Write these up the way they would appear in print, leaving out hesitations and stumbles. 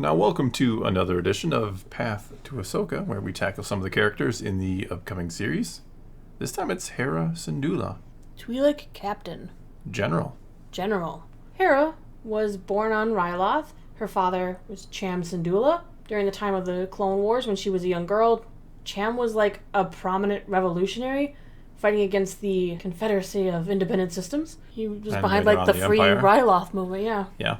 Now, welcome to another edition of Path to Ahsoka, where we tackle some of the characters in the upcoming series. This time it's Hera Syndulla. Twi'lek Captain. General. Hera was born on Ryloth. Her father was Cham Syndulla. During the time of the Clone Wars, when she was a young girl, Cham was like a prominent revolutionary fighting against the Confederacy of Independent Systems. He was behind like the Free Ryloth movement, yeah. Yeah.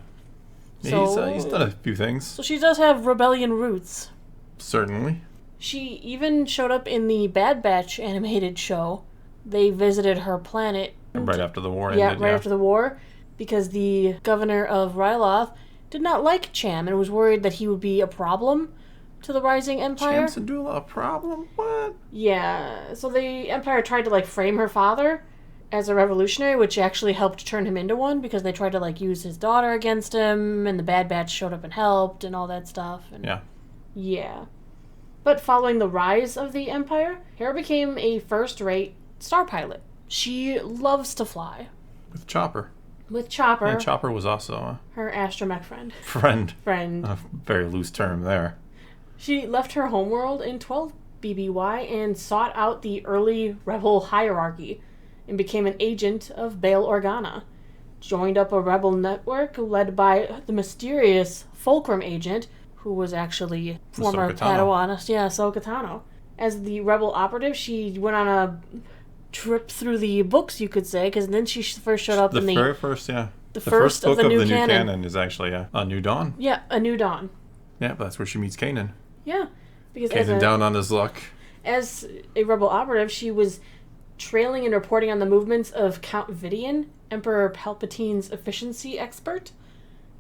So, he's done a few things. So she does have rebellion roots. Certainly. She even showed up in the Bad Batch animated show. They visited her planet. Right after the war ended. After the war. Because the governor of Ryloth did not like Cham and was worried that he would be a problem to the rising empire. Cham Syndulla, a problem? What? Yeah. So the empire tried to frame her father as a revolutionary, which actually helped turn him into one, because they tried to use his daughter against him, and the Bad Batch showed up and helped and all that stuff. And yeah. But following the rise of the empire, Hera became a first-rate star pilot. She loves to fly. With Chopper. Yeah, Chopper was also her astromech friend. Friend. A very loose term there. She left her homeworld in 12 BBY and sought out the early rebel hierarchy and became an agent of Bail Organa. Joined up a rebel network led by the mysterious Fulcrum agent, who was actually former Padawan, Ahsoka Tano. As the rebel operative, she went on a trip through the books, you could say, because then she first showed up in the very first, yeah. The first book of the new canon is actually A New Dawn. Yeah, A New Dawn. Yeah, but that's where she meets Kanan. Yeah, because Kanan down on his luck. As a rebel operative, she was trailing and reporting on the movements of Count Vidian, Emperor Palpatine's efficiency expert.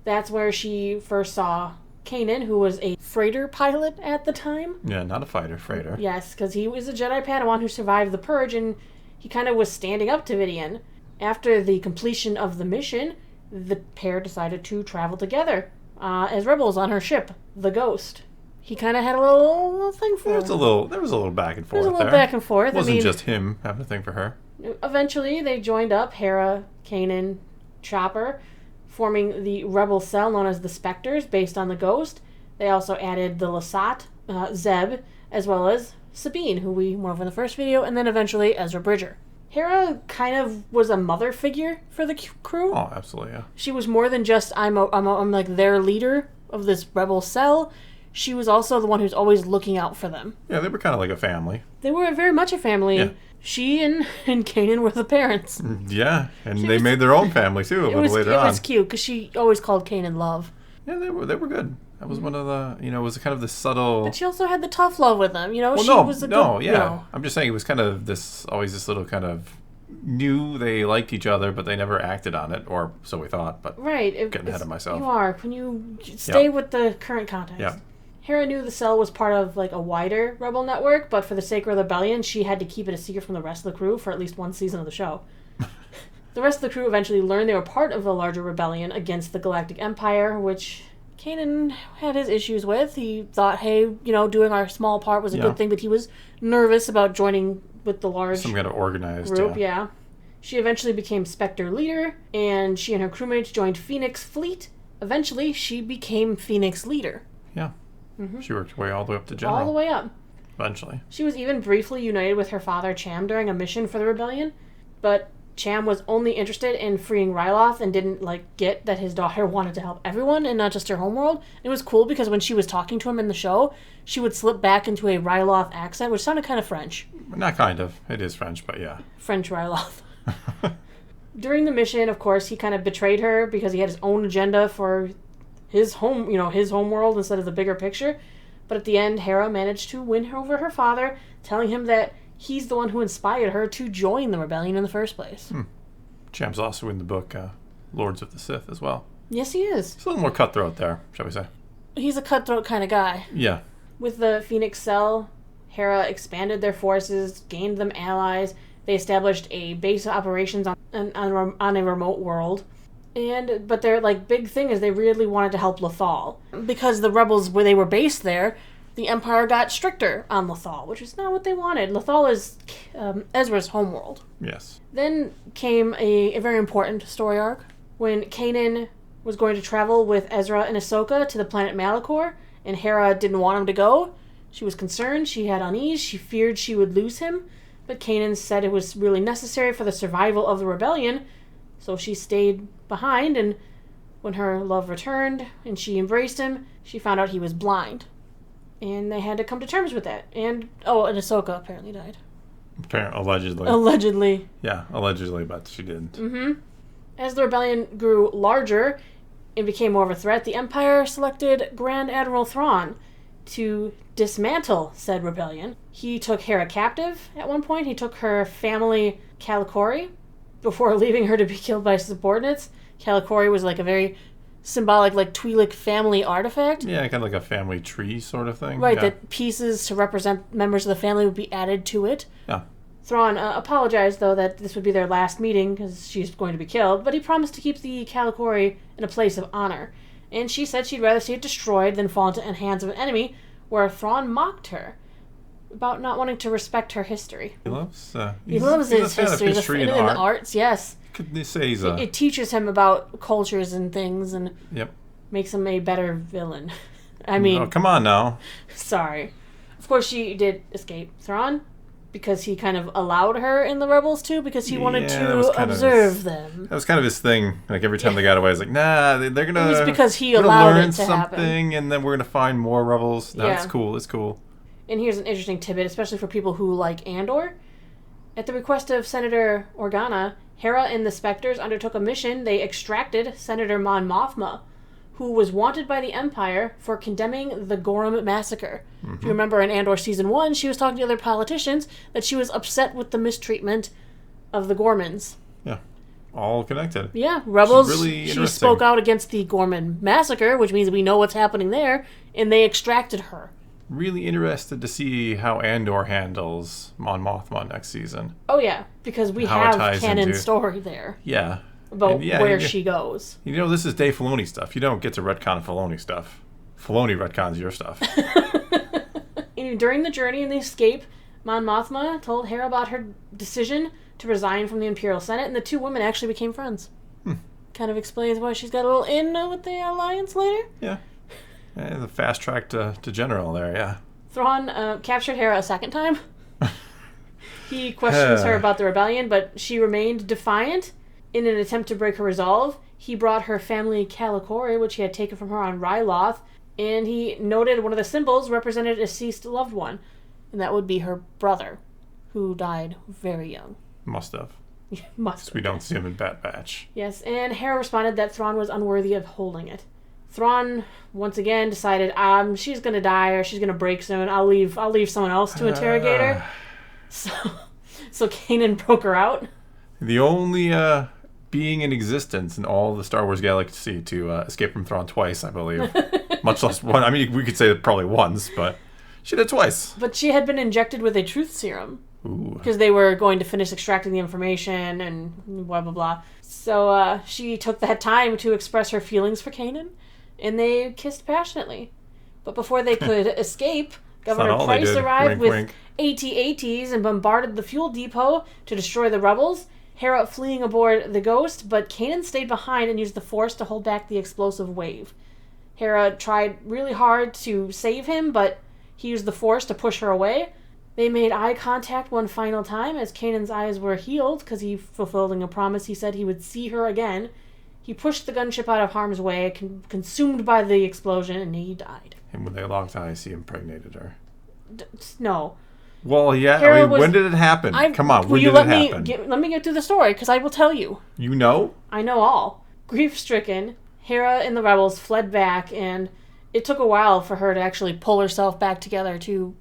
That's where she first saw Kanan, who was a freighter pilot at the time. Yeah, not a fighter, freighter. Yes, because he was a Jedi Padawan who survived the Purge, and he kind of was standing up to Vidian. After the completion of the mission, the pair decided to travel together as rebels on her ship, the Ghost. He kind of had a little thing for her. There was a little back and forth. It wasn't just him having a thing for her. Eventually, they joined up, Hera, Kanan, Chopper, forming the rebel cell known as the Spectres, based on the Ghost. They also added the Lasat, Zeb, as well as Sabine, who we went over in the first video, and then eventually Ezra Bridger. Hera kind of was a mother figure for the crew. Oh, absolutely, yeah. She was more than just I'm like their leader of this rebel cell. She was also the one who's always looking out for them. Yeah, they were kind of like a family. They were very much a family. Yeah. She and Kanan were the parents. Yeah, and they made their own family, too, a little later on. It was cute, because she always called Kanan Love. Yeah, they were good. That was one of the, it was kind of the subtle... But she also had the tough love with them, I'm just saying it was kind of always this little kind of... Knew they liked each other, but they never acted on it, or so we thought, but... Right. Getting ahead of myself. You are, when you stay with the current context. Yeah. Hera knew the cell was part of a wider rebel network, but for the sake of the rebellion, she had to keep it a secret from the rest of the crew for at least one season of the show. The rest of the crew eventually learned they were part of the larger rebellion against the Galactic Empire, which Kanan had his issues with. He thought, hey, doing our small part was a good thing, but he was nervous about joining with the large some kind of organized group. Yeah. She eventually became Spectre leader, and she and her crewmates joined Phoenix Fleet. Eventually, she became Phoenix leader. Yeah. Mm-hmm. She worked her way all the way up to general. All the way up. Eventually. She was even briefly united with her father, Cham, during a mission for the rebellion, but Cham was only interested in freeing Ryloth and didn't get that his daughter wanted to help everyone and not just her homeworld. It was cool because when she was talking to him in the show, she would slip back into a Ryloth accent, which sounded kind of French. Not kind of. It is French, but yeah. French Ryloth. During the mission, of course, he kind of betrayed her because he had his own agenda for his home, his home world instead of the bigger picture. But at the end, Hera managed to win over her father, telling him that he's the one who inspired her to join the rebellion in the first place. Cham's also in the book Lords of the Sith as well. Yes, he is. It's a little more cutthroat there, shall we say. He's a cutthroat kind of guy. Yeah. With the Phoenix Cell, Hera expanded their forces, gained them allies. They established a base of operations on a remote world. But their big thing is they really wanted to help Lothal. Because the rebels, where they were based there, the Empire got stricter on Lothal, which is not what they wanted. Lothal is Ezra's homeworld. Yes. Then came a very important story arc when Kanan was going to travel with Ezra and Ahsoka to the planet Malachor, and Hera didn't want him to go. She was concerned, she had unease, she feared she would lose him, but Kanan said it was really necessary for the survival of the rebellion, so she stayed behind, and when her love returned and she embraced him, she found out he was blind. And they had to come to terms with that. And Ahsoka apparently died. Allegedly. Allegedly. Yeah, allegedly, but she didn't. Mm-hmm. As the rebellion grew larger and became more of a threat, the Empire selected Grand Admiral Thrawn to dismantle said rebellion. He took Hera captive at one point. He took her family Calicori before leaving her to be killed by subordinates. Calicori was like a very symbolic, like Twi'lek family artifact. Yeah, kind of like a family tree sort of thing. Right, yeah. that pieces to represent members of the family would be added to it. Yeah. Thrawn apologized, though, that this would be their last meeting because she's going to be killed, but he promised to keep the Calicori in a place of honor. And she said she'd rather see it destroyed than fall into the hands of an enemy, where Thrawn mocked her about not wanting to respect her history. He loves his history, and the arts, yes. Could they say it teaches him about cultures and things, and makes him a better villain. I mean... Oh, come on now. Sorry. Of course, she did escape Thrawn, because he kind of allowed her in the Rebels, too, because he wanted to observe them. That was kind of his thing. Like, every time they got away, I was like, nah, they're going to... It was because he allowed learn it to something, happen. And then we're going to find more Rebels. No, it's cool. It's cool. And here's an interesting tidbit, especially for people who like Andor. At the request of Senator Organa, Hera and the Spectres undertook a mission. They extracted Senator Mon Mothma, who was wanted by the Empire for condemning the Gorham massacre. Mm-hmm. If you remember in Andor Season 1, she was talking to other politicians that she was upset with the mistreatment of the Gormans. Yeah, all connected. Yeah, Rebels, really she spoke out against the Gorman massacre, which means we know what's happening there, and they extracted her. Really interested to see how Andor handles Mon Mothma next season. Oh, yeah, because we have Kanan's story there. Yeah. About where she goes. You know, this is Dave Filoni stuff. You don't get to retcon Filoni stuff. Filoni retcons your stuff. During the journey and the escape, Mon Mothma told Hera about her decision to resign from the Imperial Senate, and the two women actually became friends. Kind of explains why she's got a little in with the Alliance later. Yeah. The fast track to General there, yeah. Thrawn captured Hera a second time. He questions her about the rebellion, but she remained defiant. In an attempt to break her resolve, he brought her family Calicori, which he had taken from her on Ryloth, and he noted one of the symbols represented a deceased loved one, and that would be her brother, who died very young. Must have. Must have. We don't see him in Bad Batch. Yes, and Hera responded that Thrawn was unworthy of holding it. Thrawn once again decided, she's gonna die or she's gonna break soon. I'll leave someone else to interrogate her. So Kanan broke her out. The only being in existence in all the Star Wars galaxy to escape from Thrawn twice, I believe. Much less one. I mean, we could say probably once, but she did twice. But she had been injected with a truth serum. Ooh. Because they were going to finish extracting the information and blah, blah, blah. So she took that time to express her feelings for Kanan, and they kissed passionately. But before they could escape, Governor Price arrived with AT-ATs and bombarded the fuel depot to destroy the rebels. Hera fleeing aboard the Ghost, but Kanan stayed behind and used the Force to hold back the explosive wave. Hera tried really hard to save him, but he used the Force to push her away. They made eye contact one final time as Kanan's eyes were healed because he fulfilled a promise. He said he would see her again. He pushed the gunship out of harm's way, consumed by the explosion, and he died. And when they locked eyes, he impregnated her. No. Well, yeah. When did it happen? Come on, when did it happen? Let me get through the story, because I will tell you. You know? I know all. Grief-stricken, Hera and the rebels fled back, and it took a while for her to actually pull herself back together to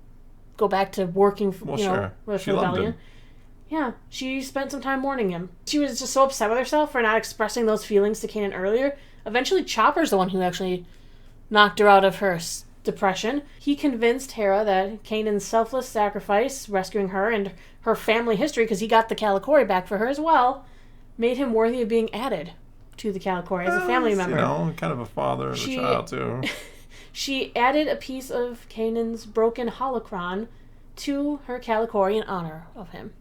go back to working for the rebellion. Yeah, she spent some time mourning him. She was just so upset with herself for not expressing those feelings to Kanan earlier. Eventually, Chopper's the one who actually knocked her out of her depression. He convinced Hera that Kanan's selfless sacrifice, rescuing her and her family history, because he got the Calicori back for her as well, made him worthy of being added to the Calicori as a family member. Kind of a father of a child, too. She added a piece of Kanan's broken holocron to her Calicori in honor of him.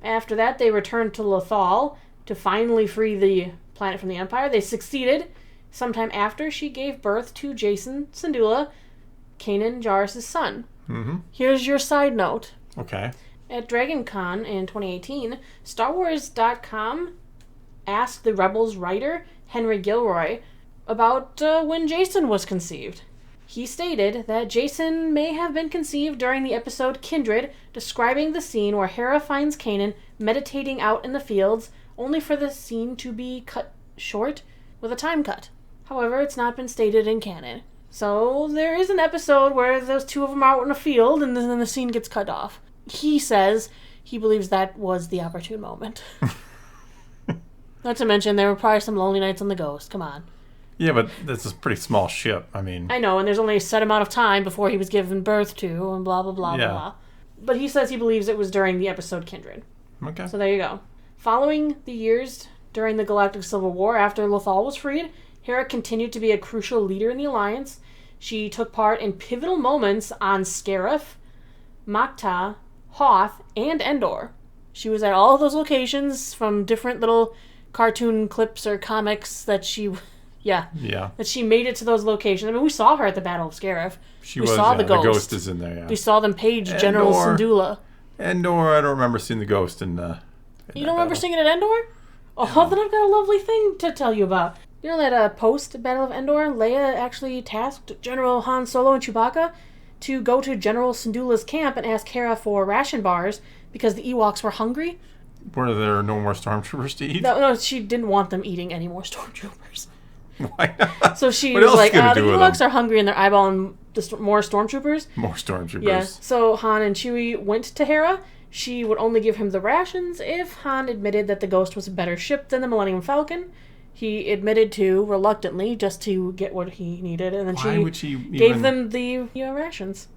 After that, they returned to Lothal to finally free the planet from the Empire. They succeeded, Sometime after, she gave birth to Jacen Syndulla, Kanan Jarrus' son. Mm-hmm. Here's your side note. Okay. At DragonCon in 2018, StarWars.com asked the Rebels writer, Henry Gilroy, about when Jacen was conceived. He stated that Jacen may have been conceived during the episode Kindred, describing the scene where Hera finds Kanan meditating out in the fields, only for the scene to be cut short with a time cut. However, it's not been stated in canon. So there is an episode where those two of them are out in a field and then the scene gets cut off. He says he believes that was the opportune moment. Not to mention, there were probably some lonely nights on the Ghost. Come on. Yeah, but this is a pretty small ship. I mean... I know, and there's only a set amount of time before he was given birth to, and blah, blah, blah, yeah. blah. But he says he believes it was during the episode Kindred. Okay. So there you go. Following the years during the Galactic Civil War, after Lothal was freed, Hera continued to be a crucial leader in the Alliance. She took part in pivotal moments on Scarif, Makta, Hoth, and Endor. She was at all of those locations from different little cartoon clips or comics that she... Yeah. That she made it to those locations. I mean, we saw her at the Battle of Scarif. We saw the Ghost. The Ghost is in there, yeah. We saw them page General Syndulla. Endor, I don't remember seeing the Ghost in you don't remember seeing it at Endor? Oh, then I've got a lovely thing to tell you about. You know that post-Battle of Endor, Leia actually tasked General Han Solo and Chewbacca to go to General Syndulla's camp and ask Hera for ration bars because the Ewoks were hungry. Were there no more stormtroopers to eat? No, she didn't want them eating any more stormtroopers. Why not? So she was like, the Ewoks are hungry and they're eyeballing more stormtroopers. More stormtroopers. Yeah. So Han and Chewie went to Hera. She would only give him the rations if Han admitted that the Ghost was a better ship than the Millennium Falcon. He admitted to, reluctantly, just to get what he needed. And then gave them the rations.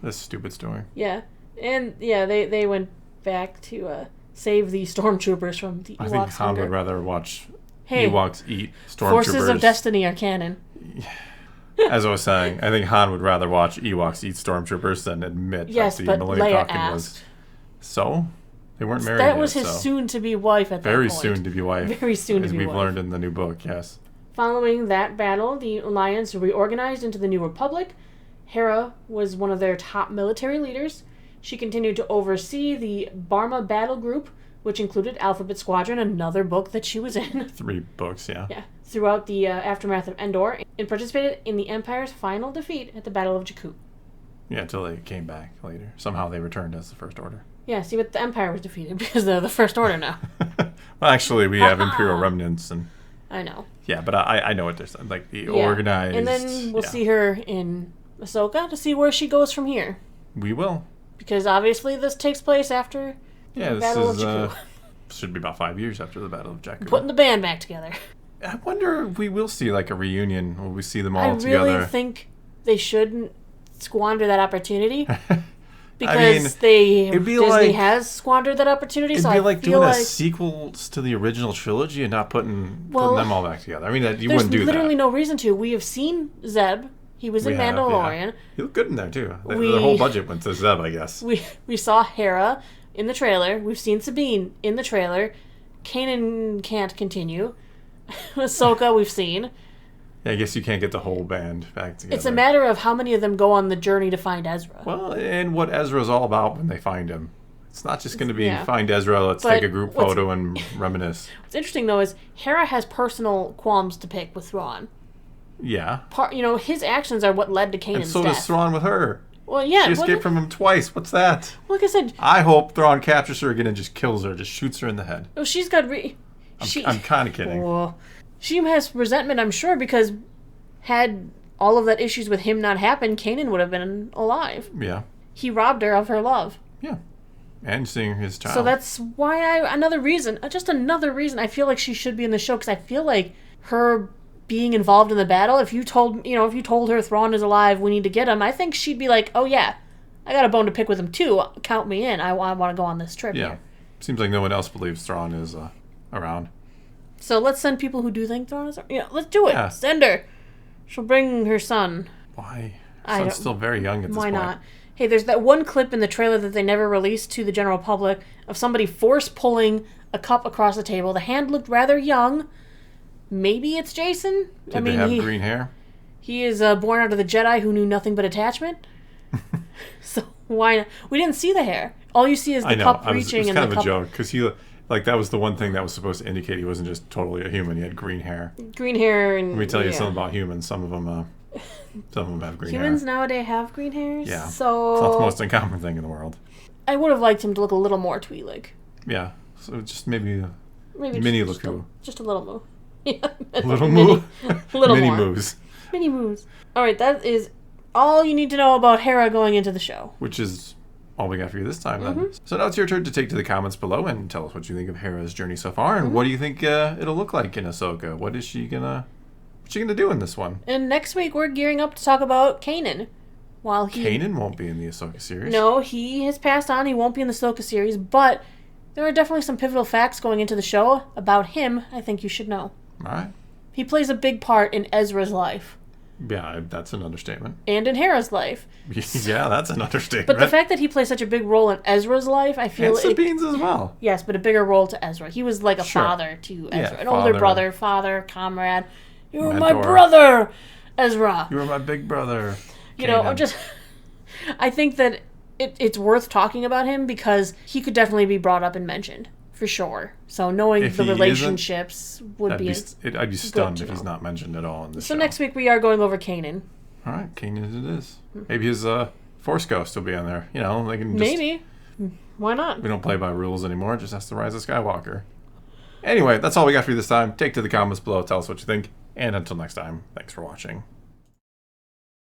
This stupid story. Yeah. And, yeah, they went back to save the stormtroopers from the Ewoks' I think Han hunger. would rather watch Ewoks eat stormtroopers. Forces of Destiny are canon. As I was saying, I think Han would rather watch Ewoks eat stormtroopers than admit that the Millennium Falcon was... So? They weren't married That was his soon-to-be wife at that point. Very soon-to-be wife. Very soon-to-be wife. As we've learned in the new book, yes. Following that battle, the Alliance reorganized into the New Republic. Hera was one of their top military leaders. She continued to oversee the Barma Battle Group, which included Alphabet Squadron, another book that she was in. 3 books, yeah. Yeah. Throughout the aftermath of Endor, and participated in the Empire's final defeat at the Battle of Jakku. Yeah, until they came back later. Somehow they returned as the First Order. Yeah, see, but the Empire was defeated because they're the First Order now. Well, actually, we have Imperial remnants, and... I know. Yeah, but I know what they're saying. Like, the organized... And then we'll see her in Ahsoka to see where she goes from here. We will. Because obviously this takes place after the Battle of Jakku. Should be about 5 years after the Battle of Jakku. Putting the band back together. I wonder if we will see, like, a reunion. Will we see them all together? I really think they shouldn't squander that opportunity. Because Disney has squandered that opportunity. It'd be like doing a sequels to the original trilogy and not putting them all back together. I mean, you wouldn't do that. There's literally no reason to. We have seen Zeb. He was in Mandalorian. Yeah. He looked good in there, too. The whole budget went to Zeb, I guess. We saw Hera in the trailer. We've seen Sabine in the trailer. Kanan can't continue. Ahsoka we've seen. Yeah, I guess you can't get the whole band back together. It's a matter of how many of them go on the journey to find Ezra. Well, and what Ezra's all about when they find him. It's not just going to be find Ezra, let's take a group photo and reminisce. What's interesting, though, is Hera has personal qualms to pick with Thrawn. Yeah. His actions are what led to Kanan's death. And so does Thrawn with her. Well, yeah. She escaped from him twice. What's that? Like I said... I hope Thrawn captures her again and just kills her, just shoots her in the head. Oh, she's got... I'm kind of kidding. Well, she has resentment, I'm sure, because had all of that issues with him not happen, Kanan would have been alive. Yeah. He robbed her of her love. Yeah. And seeing his child. So that's why another reason I feel like she should be in the show, because I feel like her being involved in the battle, if you told her Thrawn is alive, we need to get him, I think she'd be like, oh yeah, I got a bone to pick with him too, count me in, I want to go on this trip here. Seems like no one else believes Thrawn is around. So let's send people who do think Thrawn is around. Yeah, let's do it. Yeah. Send her. She'll bring her son. Why? Son's still very young at this point. Why not? Hey, there's that one clip in the trailer that they never released to the general public of somebody force pulling a cup across the table. The hand looked rather young. maybe it's Jacen. Did they have green hair? He is born out of the Jedi who knew nothing but attachment. So why not? We didn't see the hair. All you see is the cup reaching and the cup. It was kind of a joke because that was the one thing that was supposed to indicate he wasn't just totally a human. He had green hair. Green hair and... Let me tell you something about humans. Some of them have green hair. Humans nowadays have green hairs? Yeah. So... It's not the most uncommon thing in the world. I would have liked him to look a little more Twi'lek. Yeah. So just maybe mini look. Just a little move. Yeah. A little move? Little mini more. moves. Mini moves. All right, that is all you need to know about Hera going into the show. Which is all we got for you this time, then. So now it's your turn to take to the comments below and tell us what you think of Hera's journey so far, and what do you think it'll look like in Ahsoka? What's she gonna do in this one? And next week we're gearing up to talk about Kanan. Kanan won't be in the Ahsoka series. No, he has passed on. He won't be in the Ahsoka series, but there are definitely some pivotal facts going into the show about him I think you should know. All right. He plays a big part in Ezra's life. Yeah, that's an understatement. And in Hera's life. Yeah, that's an understatement. But the fact that he plays such a big role in Ezra's life, I feel... And Sabine's as well. Yes, but a bigger role to Ezra. He was like a father to Ezra. An older brother, father, comrade. You were my brother, Ezra. You were my big brother. You know, I think that it's worth talking about him because he could definitely be brought up and mentioned. For sure. So knowing the relationships would be... I'd be stunned if he's not mentioned at all in this show. So next week we are going over Kanan. All right, Kanan it is. Maybe his Force Ghost will be on there. You know, they can just... Maybe. Why not? We don't play by rules anymore. It just has to rise of Skywalker. Anyway, that's all we got for you this time. Take to the comments below. Tell us what you think. And until next time, thanks for watching.